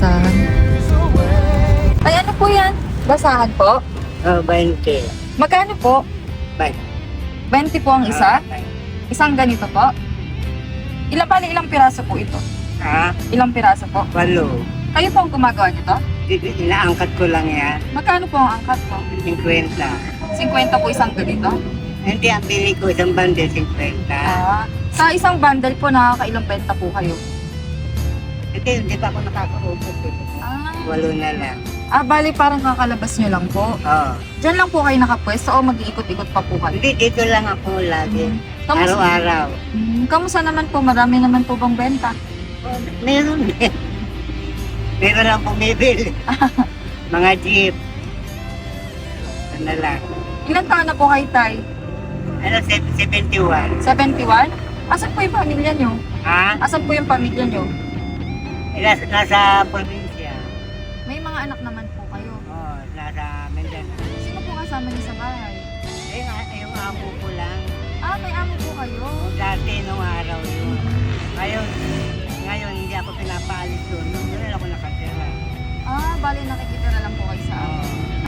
basahan. Ay, ano po yan? Basahan po? Oh, 20. Magkano po? Bye. 20 po ang isa? Isang ganito po? Ilang piraso po ito? Ha? Ilang piraso po? 8. Kayo po ang gumagawa nito? Inaangkat ko lang yan. Magkano po ang angkat po? 50. 50 po isang ganito? Hindi, ang bili ko isang bundle, 50. Sa isang bundle po, nakakailang benta po kayo? Hindi pa ako nakakaubos. Ah, 8 na lang. bali parang kakalabas nyo lang po. Oo. Diyan lang po kayo nakapwesto o mag-iikot-ikot pa po kayo? Hindi, dito lang ako lagi. Kamusta, Araw-araw. kamusta naman po? Marami naman po bang benta? Meron din. Meron lang bumibili. Mga jeep. Ano na lang. Ilan taon na po kayo, Tay? Ano, 71. 71? Asan po yung pamilya nyo? Ha? Asan po yung pamilya nyo? Nasa probinsya. May mga anak naman po kayo. Oo, nasa Mindanao. Sino po kasama niyo sa bahay? Yung amo ko lang. May amo po kayo. Dati nung araw yun. Ngayon hindi ako pinapaalis doon. Doon ako nakatira. Bali nakikitira lang po kayo sa amo. Oo.